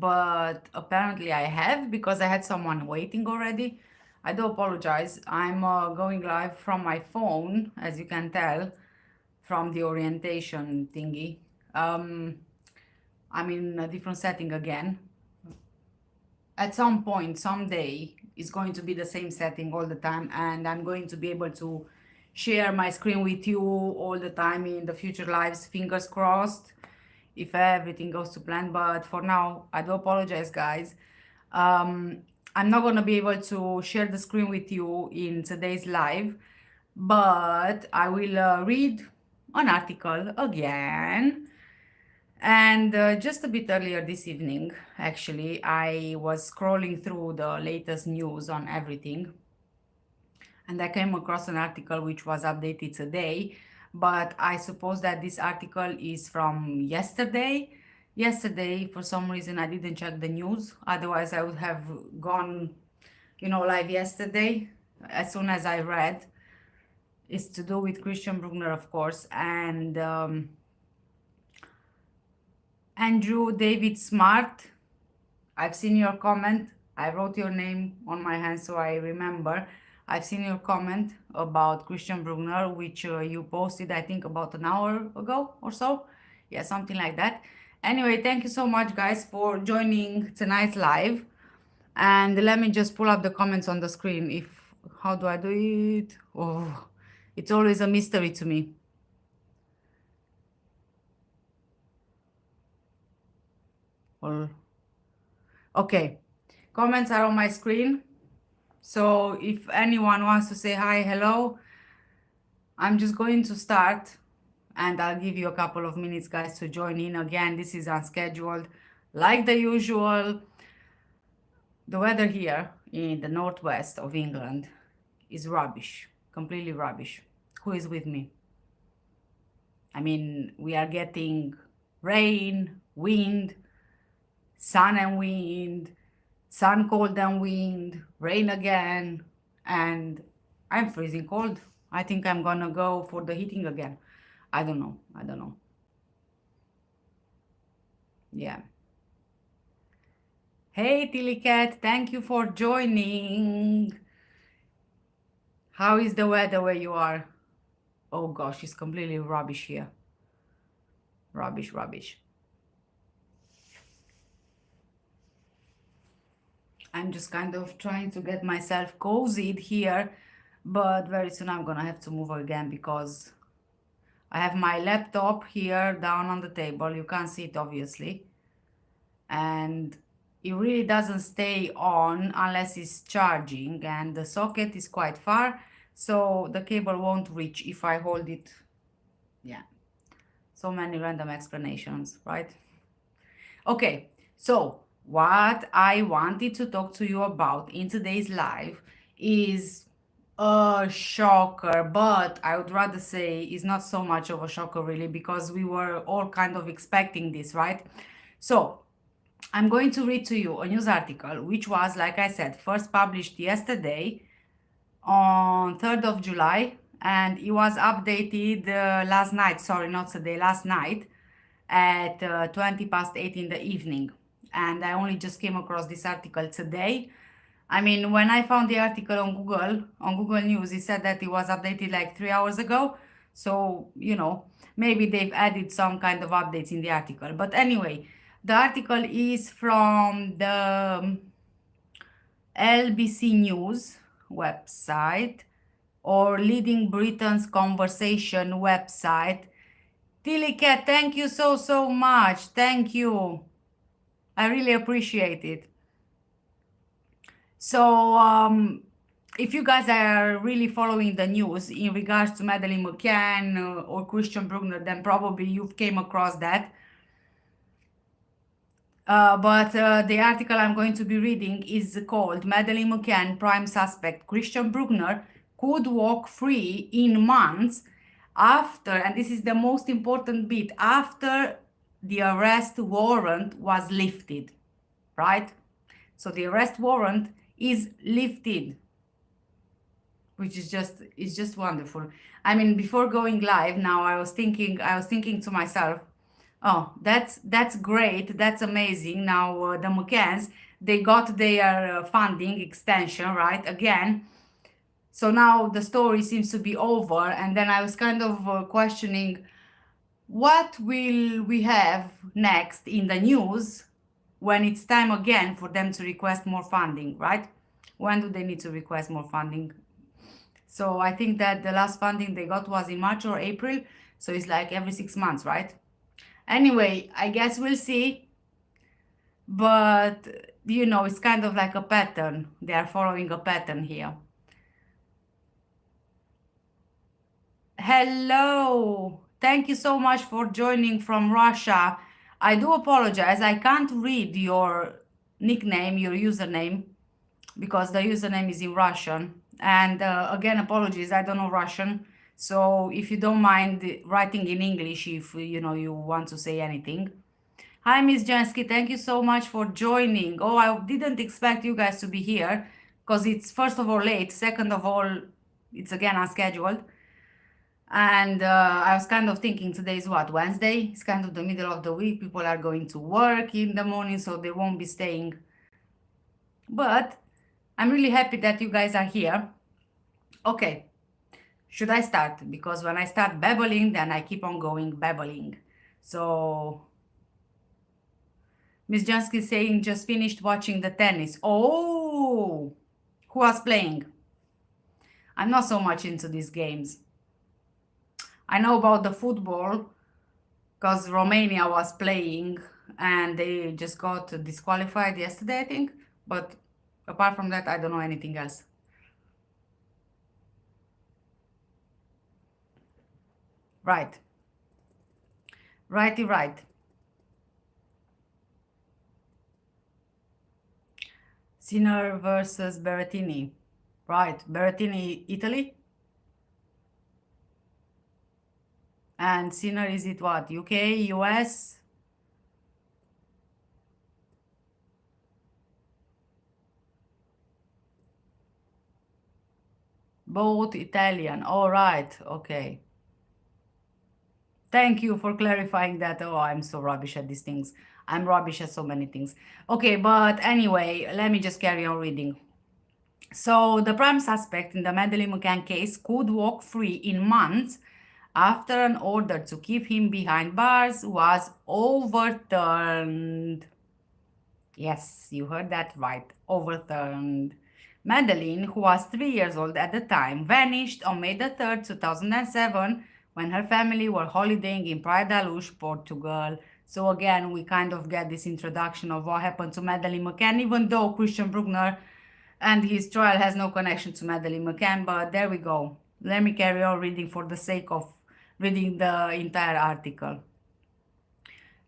but apparently I have because I had someone waiting already. I do apologize. I'm going live from my phone, as you can tell, from the orientation thingy. I'm in a different setting again. At some point, someday, it's going to be the same setting all the time, and I'm going to be able to share my screen with you all the time in the future lives, fingers crossed, if everything goes to plan. But for now, I do apologize, guys. I'm not going to be able to share the screen with you in today's live, but I will read an article again. And just a bit earlier this evening, actually, I was scrolling through the latest news on everything, and I came across an article which was updated today, but I suppose that this article is from yesterday. Yesterday, for some reason, I didn't check the news. Otherwise, I would have gone, live yesterday as soon as I read. It's to do with Christian Bruckner, of course, and Andrew David Smart. I've seen your comment. I wrote your name on my hand, so I remember. I've seen your comment about Christian Bruckner, which you posted, I think, about an hour ago or so. Yeah, something like that. Anyway, thank you so much, guys, for joining tonight's live. And let me just pull up the comments on the screen. How do I do it? Oh, it's always a mystery to me. Well, okay, comments are on my screen. So if anyone wants to say hi, hello, I'm just going to start and I'll give you a couple of minutes, guys, to join in. Again, this is unscheduled, like the usual. The weather here in the northwest of England is rubbish, completely rubbish. Who is with me? I mean, we are getting rain, wind, sun and wind, sun, cold and wind, rain again, and I'm freezing cold. I think I'm gonna go for the heating again. I don't know. Yeah. Hey, Tilly Cat, thank you for joining. How is the weather where you are? Oh gosh, it's completely rubbish here. Rubbish. I'm just kind of trying to get myself cozied here, but very soon I'm gonna have to move again because I have my laptop here down on the table. You can't see it, obviously. And it really doesn't stay on unless it's charging, and the socket is quite far, so the cable won't reach if I hold it. Yeah, so many random explanations, right? Okay, so what I wanted to talk to you about in today's live is a shocker, but I would rather say it's not so much of a shocker really, because we were all kind of expecting this, right? So I'm going to read to you a news article, which was, like I said, first published yesterday on 3rd of July, and it was updated last night, sorry, not today, last night at 20 past 8 in the evening. And I only just came across this article today. I mean, when I found the article on Google News, it said that it was updated like 3 hours ago. So, maybe they've added some kind of updates in the article. But anyway, the article is from the LBC News website, or Leading Britain's Conversation website. Tilly Cat, thank you so much. Thank you. I really appreciate it. So if you guys are really following the news in regards to Madeleine McCann or Christian Bruckner, then probably you've came across that. But the article I'm going to be reading is called Madeleine McCann, Prime Suspect Christian Bruckner Could Walk Free in Months After, and this is the most important bit, after the arrest warrant was lifted, right? So the arrest warrant is lifted, which is just wonderful. I mean, before going live now, I was thinking to myself, Oh, that's great. That's amazing. Now the McCanns, they got their funding extension, right? Again. So now the story seems to be over. And then I was kind of questioning what will we have next in the news when it's time again for them to request more funding, right? When do they need to request more funding? So I think that the last funding they got was in March or April. So it's like every 6 months, right? Anyway, I guess we'll see. But, you know, it's kind of like a pattern. They are following a pattern here. Hello. Thank you so much for joining from Russia. I do apologize. I can't read your nickname, your username, because the username is in Russian. And again, apologies. I don't know Russian. So if you don't mind writing in English, if you know you want to say anything. Hi, Miss Jansky. Thank you so much for joining. Oh, I didn't expect you guys to be here because it's first of all late. Second of all, it's again unscheduled. And I was kind of thinking today is what, Wednesday? It's kind of the middle of the week. People are going to work in the morning, so they won't be staying. But I'm really happy that you guys are here. Okay, should I start? Because when I start babbling, then I keep on going babbling. So Miss Jansky is saying just finished watching the tennis. Oh, who was playing? I'm not so much into these games. I know about the football because Romania was playing and they just got disqualified yesterday, I think. But apart from that, I don't know anything else. Right. Righty, right. Sinner versus Berrettini. Right. Berrettini, Italy. And Sinner, is it what? UK, US? Both Italian. All right. Okay. Thank you for clarifying that. Oh, I'm so rubbish at these things. I'm rubbish at so many things. Okay, but anyway, let me just carry on reading. So the prime suspect in the Madeleine McCann case could walk free in months after an order to keep him behind bars was overturned. Yes, you heard that right. Overturned. Madeleine, who was 3 years old at the time, vanished on May the 3rd, 2007, when her family were holidaying in Praia da Luz, Portugal. So again, we kind of get this introduction of what happened to Madeleine McCann, even though Christian Bruckner and his trial has no connection to Madeleine McCann, but there we go. Let me carry on reading for the sake of reading the entire article.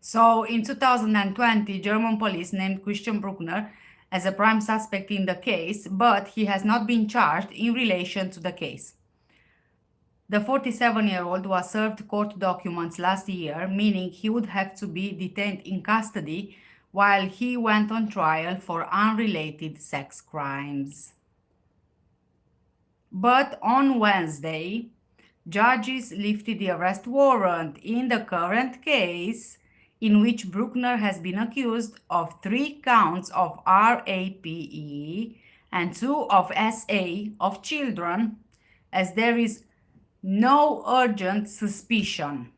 So in 2020, German police named Christian Bruckner as a prime suspect in the case, but he has not been charged in relation to the case. The 47-year-old was served court documents last year, meaning he would have to be detained in custody while he went on trial for unrelated sex crimes. But on Wednesday, judges lifted the arrest warrant in the current case, in which Bruckner has been accused of 3 counts of RAPE and 2 of SA of children, as there is no urgent suspicion.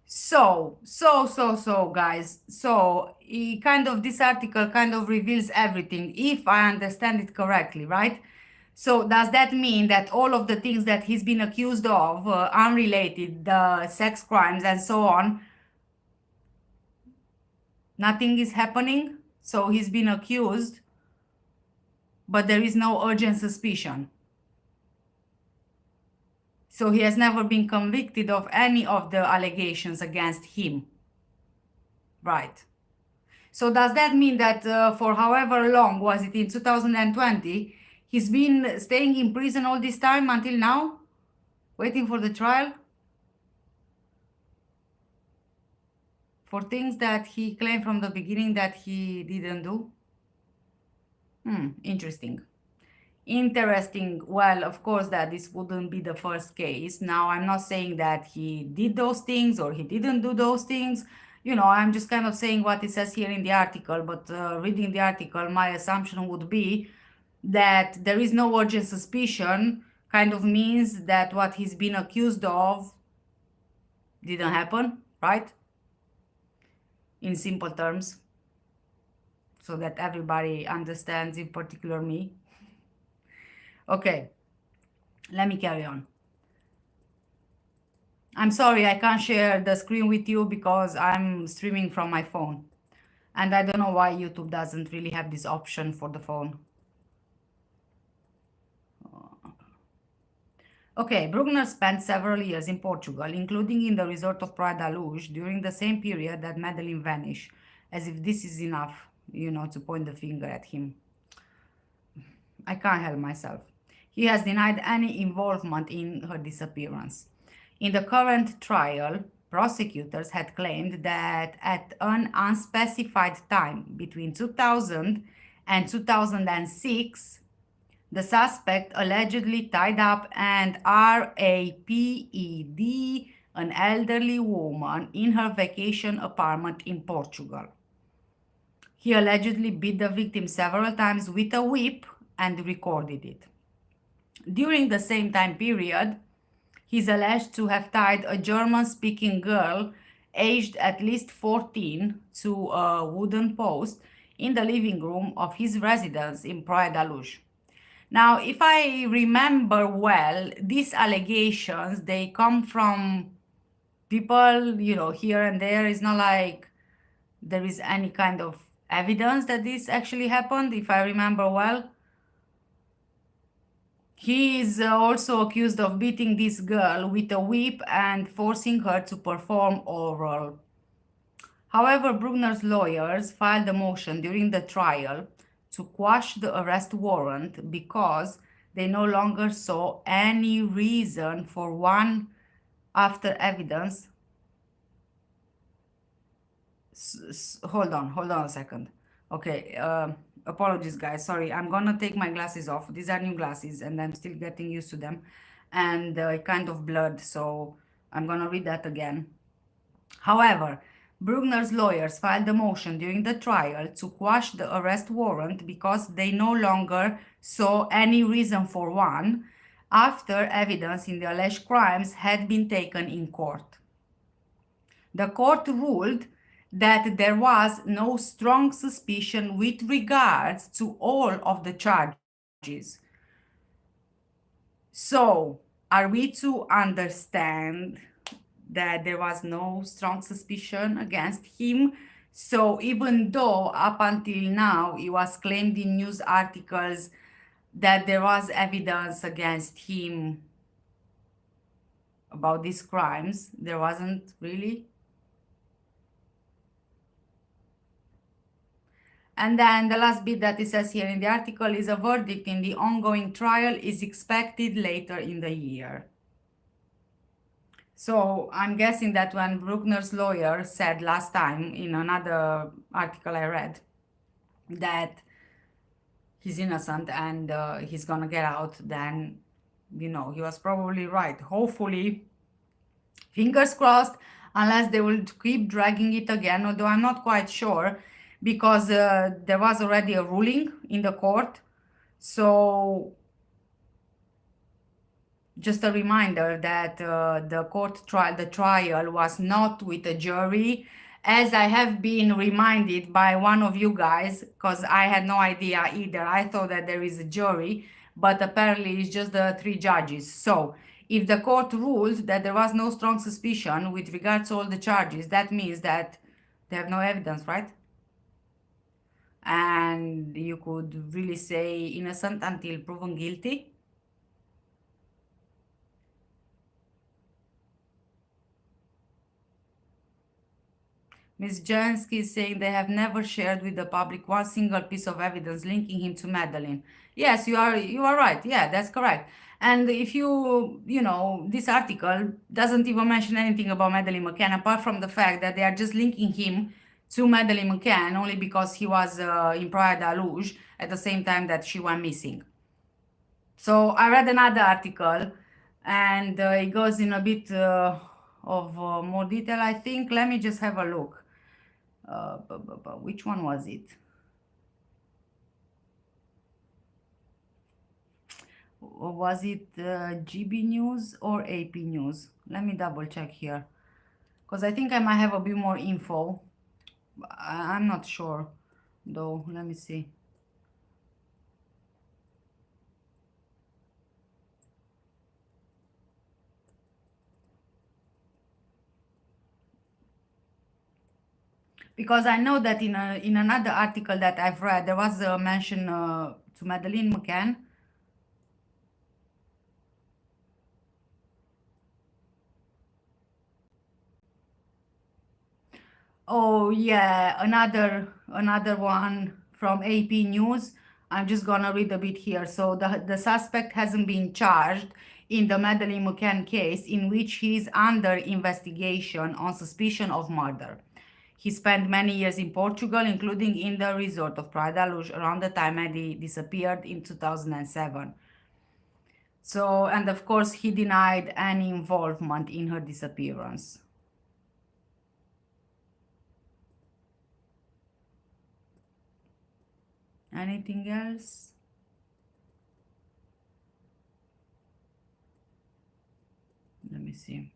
So, guys, so this article kind of reveals everything, if I understand it correctly, right? So does that mean that all of the things that he's been accused of, unrelated, the sex crimes and so on, nothing is happening? So he's been accused, but there is no urgent suspicion. So he has never been convicted of any of the allegations against him. Right. So does that mean that for however long, was it in 2020, he's been staying in prison all this time until now, waiting for the trial? For things that he claimed from the beginning that he didn't do? Interesting. Interesting. Well, of course, that this wouldn't be the first case. Now, I'm not saying that he did those things or he didn't do those things. You know, I'm just kind of saying what it says here in the article, but reading the article, my assumption would be that there is no urgent suspicion, kind of means that what he's been accused of didn't happen, right? In simple terms, so that everybody understands, in particular me. Okay, let me carry on. I'm sorry, I can't share the screen with you because I'm streaming from my phone. And I don't know why YouTube doesn't really have this option for the phone. Okay, Bruckner spent several years in Portugal, including in the resort of Praia da Luz, during the same period that Madeleine vanished, as if this is enough, you know, to point the finger at him. I can't help myself. He has denied any involvement in her disappearance. In the current trial, prosecutors had claimed that at an unspecified time between 2000 and 2006, the suspect allegedly tied up and raped an elderly woman in her vacation apartment in Portugal. He allegedly beat the victim several times with a whip and recorded it. During the same time period, he's alleged to have tied a German-speaking girl aged at least 14 to a wooden post in the living room of his residence in Praia da Luz. Now, if I remember well, these allegations, they come from people, you know, here and there. It's not like there is any kind of evidence that this actually happened, if I remember well. He is also accused of beating this girl with a whip and forcing her to perform oral. However, Bruckner's lawyers filed a motion during the trial to quash the arrest warrant because they no longer saw any reason for one after evidence. Hold on a second. Okay, apologies guys, sorry, I'm gonna take my glasses off. These are new glasses and I'm still getting used to them, and it kind of blurred, so I'm gonna read that again. However, Bruckner's lawyers filed a motion during the trial to quash the arrest warrant because they no longer saw any reason for one after evidence in the alleged crimes had been taken in court. The court ruled that there was no strong suspicion with regards to all of the charges. So, are we to understand that there was no strong suspicion against him? So, even though up until now it was claimed in news articles that there was evidence against him about these crimes, there wasn't really? And then the last bit that it says here in the article is a verdict in the ongoing trial is expected later in the year. So I'm guessing that when Bruckner's lawyer said last time in another article I read that he's innocent and he's gonna get out, then, you know, he was probably right. Hopefully, fingers crossed, unless they will keep dragging it again, although I'm not quite sure, because there was already a ruling in the court. So just a reminder that the trial was not with a jury, as I have been reminded by one of you guys, because I had no idea either. I thought that there is a jury, but apparently it's just the 3 judges. So if the court ruled that there was no strong suspicion with regards to all the charges, that means that they have no evidence, right? And you could really say innocent until proven guilty. Ms. Jansky is saying they have never shared with the public one single piece of evidence linking him to Madeleine. Yes, you are right. Yeah, that's correct. And if you know, this article doesn't even mention anything about Madeleine McCann, apart from the fact that they are just linking him to Madeleine McCann only because he was in Praia da Luz at the same time that she went missing. So I read another article, and it goes in a bit of more detail, I think. Let me just have a look. Which one was it? Was it GB News or AP News? Let me double check here, because I think I might have a bit more info. I'm not sure though. Let me see. Because I know that in another article that I've read, there was a mention to Madeleine McCann. Oh yeah, another one from AP News. I'm just gonna read a bit here. So the suspect hasn't been charged in the Madeleine McCann case, in which he is under investigation on suspicion of murder. He spent many years in Portugal, including in the resort of Praia da Luz, around the time Eddie disappeared in 2007. So, and of course, he denied any involvement in her disappearance. Anything else? Let me see.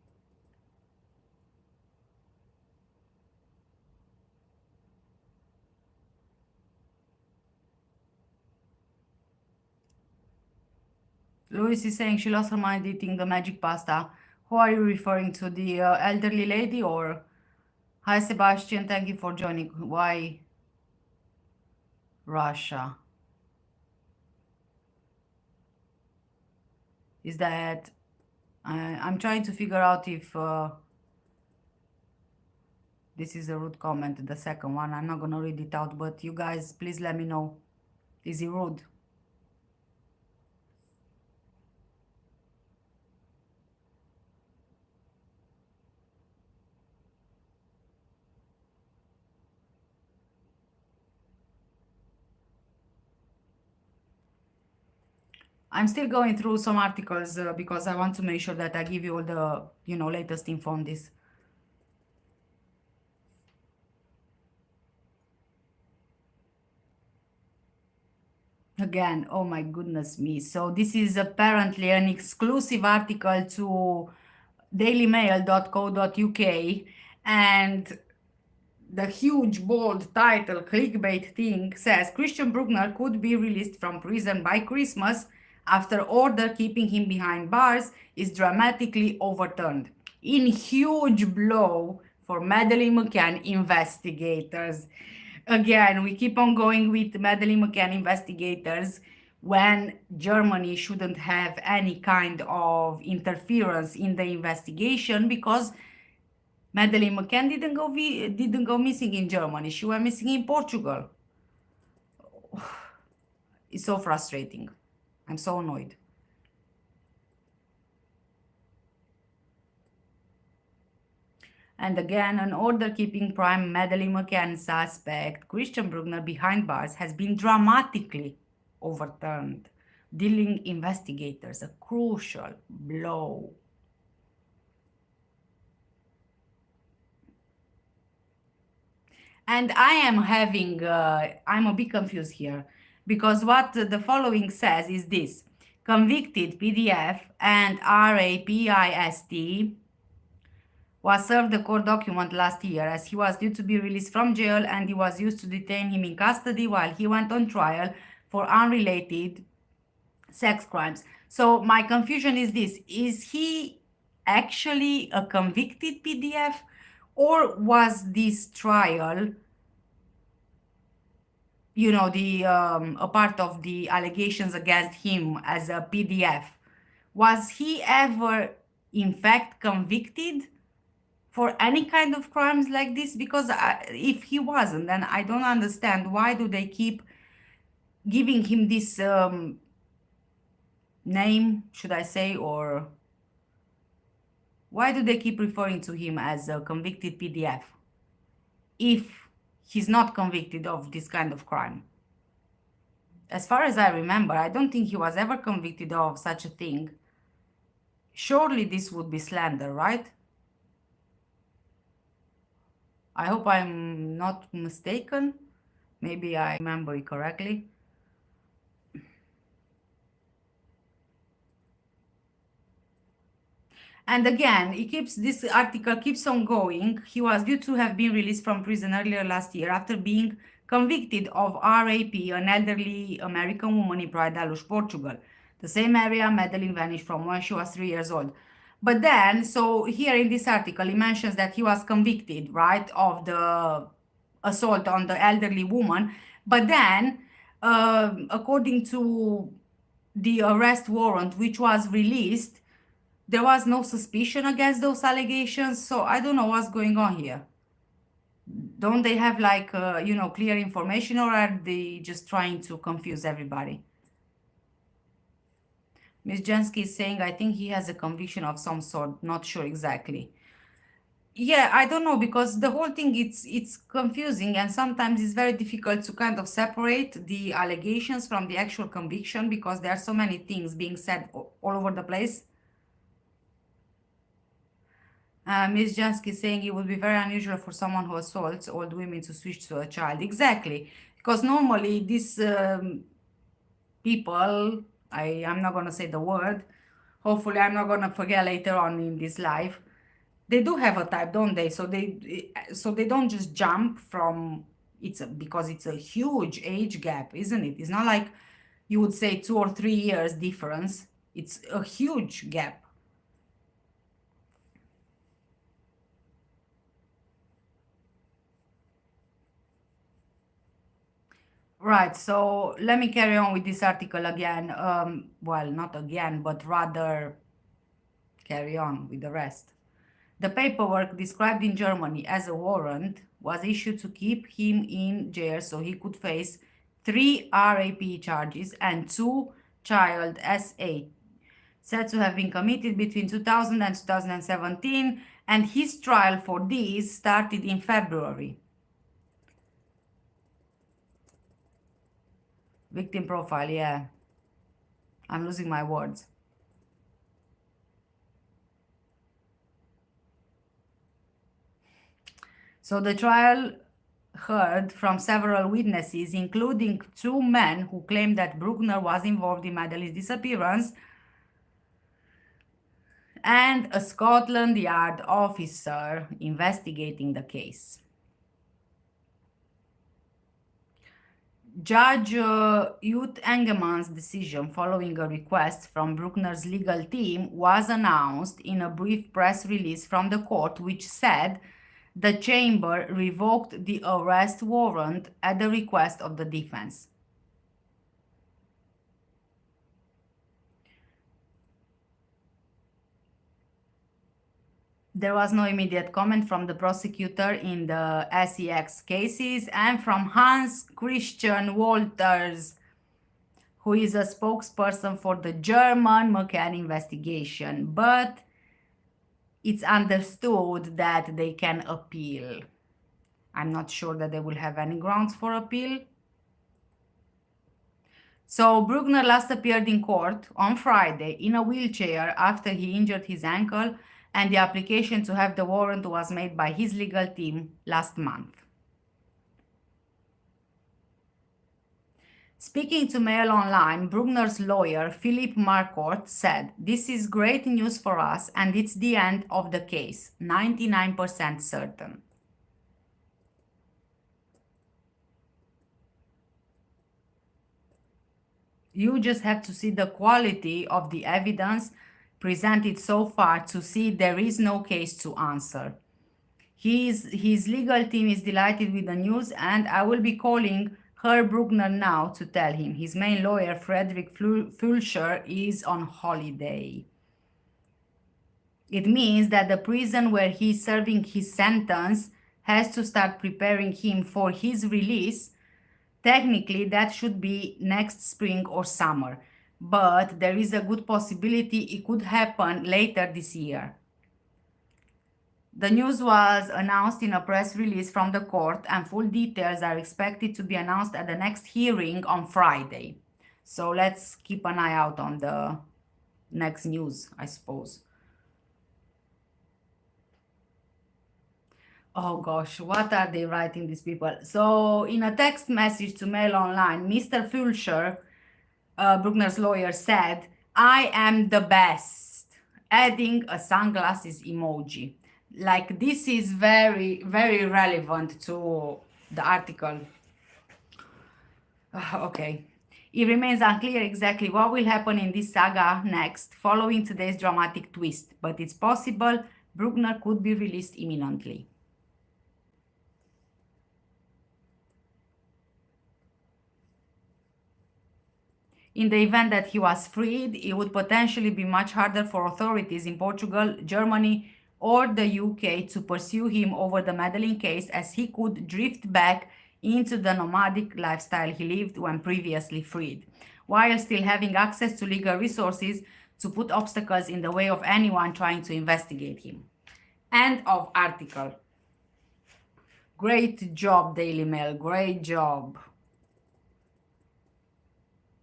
Louis is saying she lost her mind eating the magic pasta. Who are you referring to? The elderly lady or? Hi Sebastian, thank you for joining. Why Russia? Is that... I'm trying to figure out if this is a rude comment, the second one. I'm not gonna read it out, but you guys, please let me know. Is it rude? I'm still going through some articles because I want to make sure that I give you all the, latest info on this. Again, oh my goodness me. So this is apparently an exclusive article to dailymail.co.uk, and the huge bold title clickbait thing says Christian Bruckner could be released from prison by Christmas after order keeping him behind bars is dramatically overturned. In huge blow for Madeleine McCann investigators. Again, we keep on going with Madeleine McCann investigators when Germany shouldn't have any kind of interference in the investigation, because Madeleine McCann didn't go missing in Germany. She went missing in Portugal. It's so frustrating. I'm so annoyed. And again, an order keeping prime Madeleine McCann suspect Christian Bruckner behind bars has been dramatically overturned, dealing investigators a crucial blow. And I am having, I'm a bit confused here, because what the following says is this: convicted PDF and RAPIST was served a court document last year as he was due to be released from jail, and he was used to detain him in custody while he went on trial for unrelated sex crimes. So my confusion is this: is he actually a convicted PDF, or was this trial, a part of the allegations against him as a PDF? Was he ever in fact convicted for any kind of crimes like this? Because if he wasn't, then I don't understand why do they keep giving him this name, should I say, or why do they keep referring to him as a convicted PDF if he's not convicted of this kind of crime? As far as I remember, I don't think he was ever convicted of such a thing. Surely this would be slander, right? I hope I'm not mistaken. Maybe I remember it correctly. And again, this article keeps on going. He was due to have been released from prison earlier last year after being convicted of RAP, an elderly American woman in Praia Portugal. The same area Madeleine vanished from when she was 3 years old. But then, so here in this article, he mentions that he was convicted, right, of the assault on the elderly woman. But then, according to the arrest warrant, which was released, there was no suspicion against those allegations. So I don't know what's going on here. Don't they have like, clear information, or are they just trying to confuse everybody? Ms. Jansky is saying, I think he has a conviction of some sort. Not sure exactly. Yeah, I don't know, because the whole thing, it's confusing, and sometimes it's very difficult to kind of separate the allegations from the actual conviction, because there are so many things being said all over the place. Ms. Jansky is saying it would be very unusual for someone who assaults old women to switch to a child. Exactly, because normally these people, I'm not going to say the word, hopefully I'm not going to forget later on in this life, they do have a type, don't they? So they don't just jump from because it's a huge age gap, isn't it? It's not like you would say 2 or 3 years difference. It's a huge gap. Right, so let me carry on with this article again. Well, not again, but rather carry on with the rest. The paperwork described in Germany as a warrant was issued to keep him in jail so he could face 3 RAP charges and 2 child SA, said to have been committed between 2000 and 2017, and his trial for these started in February. Victim profile, yeah. I'm losing my words. So the trial heard from several witnesses, including 2 men who claimed that Bruckner was involved in Madeleine's disappearance, and a Scotland Yard officer investigating the case. Judge Jut Engelmann's decision following a request from Bruckner's legal team was announced in a brief press release from the court, which said the chamber revoked the arrest warrant at the request of the defense. There was no immediate comment from the prosecutor in the SEX cases, and from Hans Christian Wolters, who is a spokesperson for the German McCann investigation, but it's understood that they can appeal. I'm not sure that they will have any grounds for appeal. So Bruckner last appeared in court on Friday in a wheelchair after he injured his ankle, and the application to have the warrant was made by his legal team last month. Speaking to Mail Online, Bruckner's lawyer, Philip Marquardt, said, "This is great news for us, and it's the end of the case, 99% certain." You just have to see the quality of the evidence presented so far to see there is no case to answer. His legal team is delighted with the news, and I will be calling Herr Bruckner now to tell him. His main lawyer, Frederick Fulcher, is on holiday. It means that the prison where he's serving his sentence has to start preparing him for his release. Technically, that should be next spring or summer, but there is a good possibility it could happen later this year. The news was announced in a press release from the court, and full details are expected to be announced at the next hearing on Friday. So let's keep an eye out on the next news, I suppose. Oh gosh, what are they writing, these people? So in a text message to Mail Online, Mr. Fulcher, Bruckner's lawyer, said, "I am the best," adding a sunglasses emoji. Like, this is very, very relevant to the article. Okay. It remains unclear exactly what will happen in this saga next, following today's dramatic twist, but it's possible Bruckner could be released imminently. In the event that he was freed, it would potentially be much harder for authorities in Portugal, Germany, or the UK to pursue him over the Madeleine case, as he could drift back into the nomadic lifestyle he lived when previously freed, while still having access to legal resources to put obstacles in the way of anyone trying to investigate him. End of article. Great job, Daily Mail. Great job.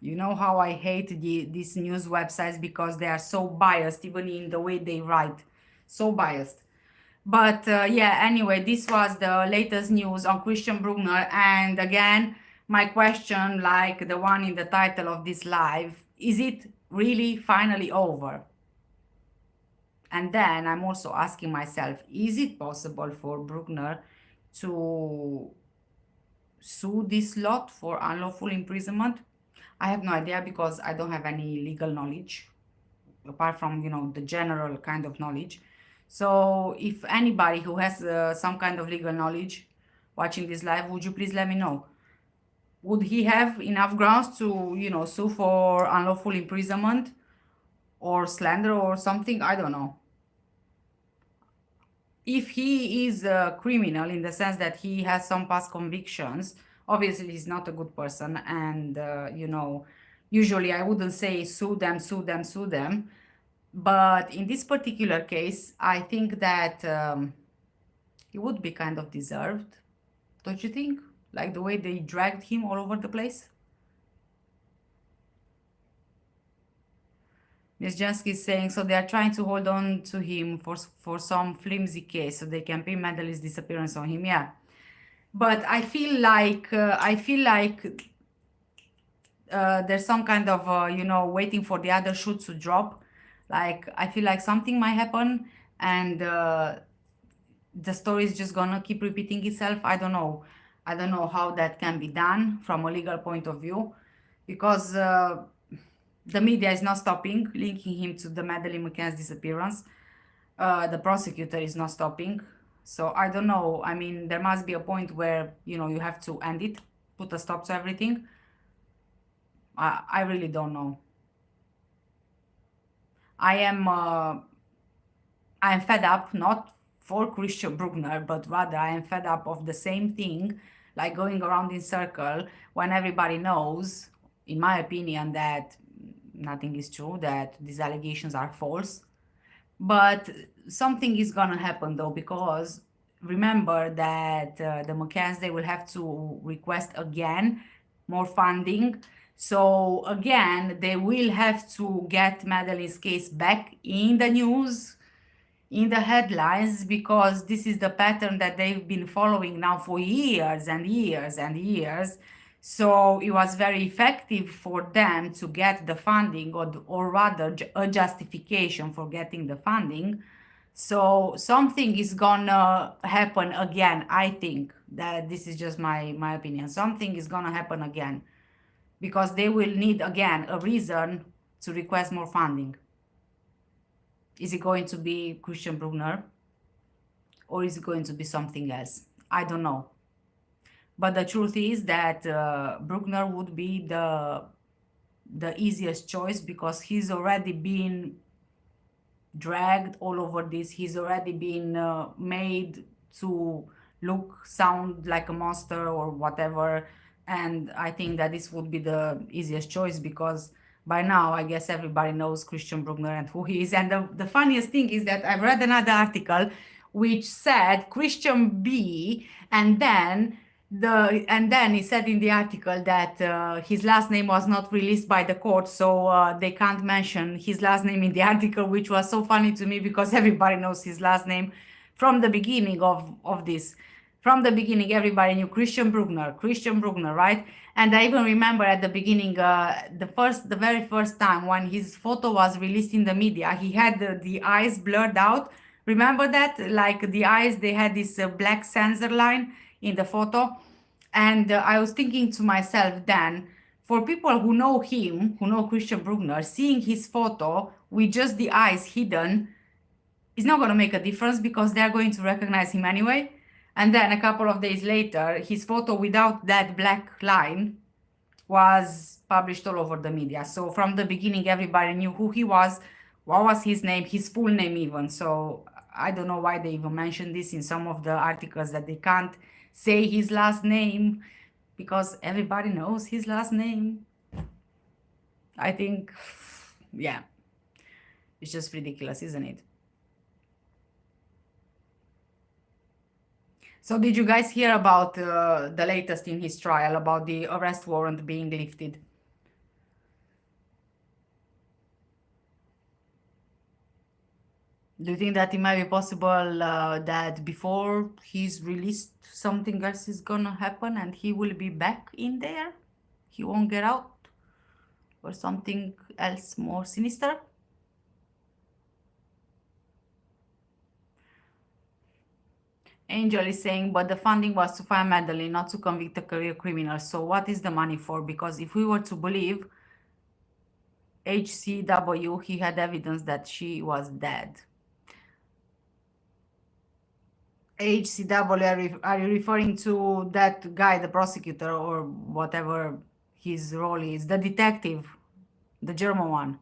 You know how I hate these news websites because they are so biased, even in the way they write. So biased. But yeah, anyway, this was the latest news on Christian Bruckner. And again, my question, like the one in the title of this live, is it really finally over? And then I'm also asking myself, is it possible for Bruckner to sue this lot for unlawful imprisonment? I have no idea, because I don't have any legal knowledge apart from, you know, the general kind of knowledge. So if anybody who has some kind of legal knowledge watching this live, would you please let me know? Would he have enough grounds to, you know, sue for unlawful imprisonment or slander or something? I don't know. If he is a criminal in the sense that he has some past convictions, obviously he's not a good person, and you know, usually I wouldn't say sue them, sue them, sue them, but in this particular case, I think that he would be kind of deserved, don't you think? Like the way they dragged him all over the place. Ms. Jansky is saying, so they are trying to hold on to him for some flimsy case so they can pin Madeleine's disappearance on him. Yeah. But I feel like there's some kind of, you know, waiting for the other shoe to drop. Like, I feel like something might happen, and the story is just gonna keep repeating itself. I don't know. I don't know how that can be done from a legal point of view, because the media is not stopping linking him to the Madeleine McCann's disappearance. The prosecutor is not stopping. So I don't know. I mean, there must be a point where, you know, you have to end it, put a stop to everything. I really don't know. I am fed up, not for Christian Bruckner, but rather I am fed up of the same thing, like going around in circle when everybody knows, in my opinion, that nothing is true, that these allegations are false. But something is gonna happen though, because remember that the McCanns, they will have to request again more funding. So again, they will have to get Madeleine's case back in the news, in the headlines, because this is the pattern that they've been following now for years and years and years. So it was very effective for them to get the funding, or rather a justification for getting the funding. So something is gonna happen again. I think that this is just my opinion. Something is gonna happen again, because they will need again a reason to request more funding. Is it going to be Christian Bruckner, or is it going to be something else? I don't know. But the truth is that Bruckner would be the easiest choice, because he's already been dragged all over this. He's already been made to sound like a monster or whatever. And I think that this would be the easiest choice, because by now I guess everybody knows Christian Bruckner and who he is. And the funniest thing is that I've read another article which said Christian B, and then he said in the article that his last name was not released by the court, so they can't mention his last name in the article, which was so funny to me because everybody knows his last name from the beginning of this. From the beginning, everybody knew Christian Bruckner, right? And I even remember at the beginning, the very first time when his photo was released in the media, he had the eyes blurred out. Remember that? Like the eyes, they had this black sensor line in the photo. And I was thinking to myself then, for people who know him, who know Christian Bruckner, seeing his photo with just the eyes hidden is not going to make a difference because they're going to recognize him anyway. And then a couple of days later, his photo without that black line was published all over the media. So from the beginning, everybody knew who he was, what was his name, his full name even. So I don't know why they even mentioned this in some of the articles, that they can't say his last name because everybody knows his last name. I think, yeah, it's just ridiculous, isn't it? So did you guys hear about the latest in his trial, about the arrest warrant being lifted? Do you think that it might be possible that before he's released, something else is gonna happen and he will be back in there? He won't get out? Or something else more sinister? Angel is saying, but the funding was to find Madeleine, not to convict a career criminal. So what is the money for? Because if we were to believe HCW, he had evidence that she was dead. HCW, are you referring to that guy, the prosecutor, or whatever his role is, the detective, the German one?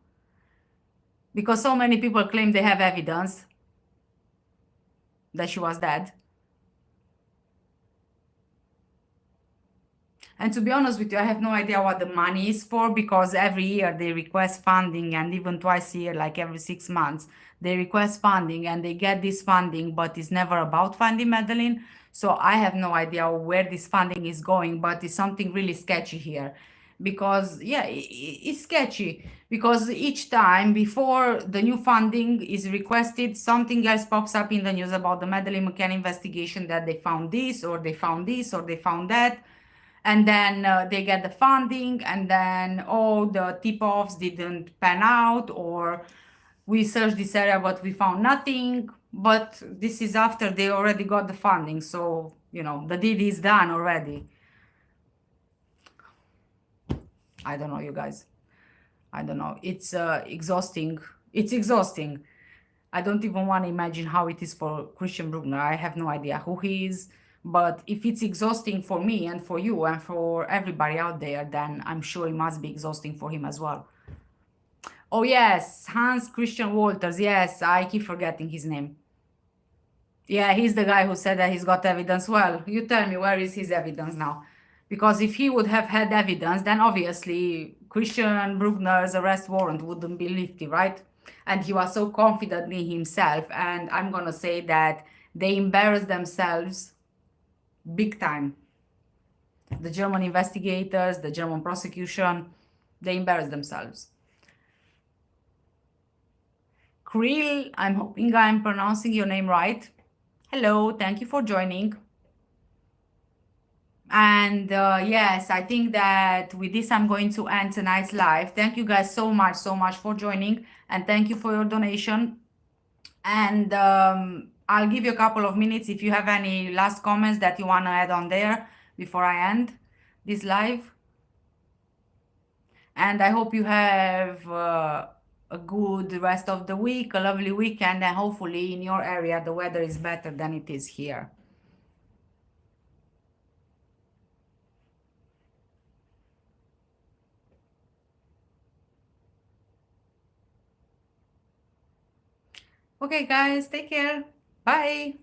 Because so many people claim they have evidence that she was dead. And to be honest with you, I have no idea what the money is for, because every year they request funding, and even twice a year, like every 6 months, they request funding and they get this funding, but it's never about finding Madeleine. So I have no idea where this funding is going, but it's something really sketchy here. Because, yeah, it's sketchy. Because each time before the new funding is requested, something else pops up in the news about the Madeleine McCann investigation, that they found this, or they found this, or they found that. And then they get the funding, and then the tip-offs didn't pan out, or we searched this area but we found nothing. But this is after they already got the funding, so you know the deed is done already. I don't know, you guys. I don't know. It's exhausting. It's exhausting. I don't even want to imagine how it is for Christian Bruckner. I have no idea who he is. But if it's exhausting for me and for you and for everybody out there, then I'm sure it must be exhausting for him as well. Oh, yes, Hans Christian Walters. Yes, I keep forgetting his name. Yeah, he's the guy who said that he's got evidence. Well, you tell me, where is his evidence now? Because if he would have had evidence, then obviously Christian Bruckner's arrest warrant wouldn't be lifted, right? And he was so confident in himself. And I'm going to say that they embarrassed themselves big time. The German investigators, the German prosecution, they embarrassed themselves. Krill, I'm hoping I'm pronouncing your name right. Hello, thank you for joining. And yes, I think that with this, I'm going to end tonight's live. Thank you guys so much for joining. And thank you for your donation. And I'll give you a couple of minutes if you have any last comments that you want to add on there before I end this live. And I hope you have a good rest of the week, a lovely weekend, and hopefully in your area the weather is better than it is here. Okay, guys, take care. Bye.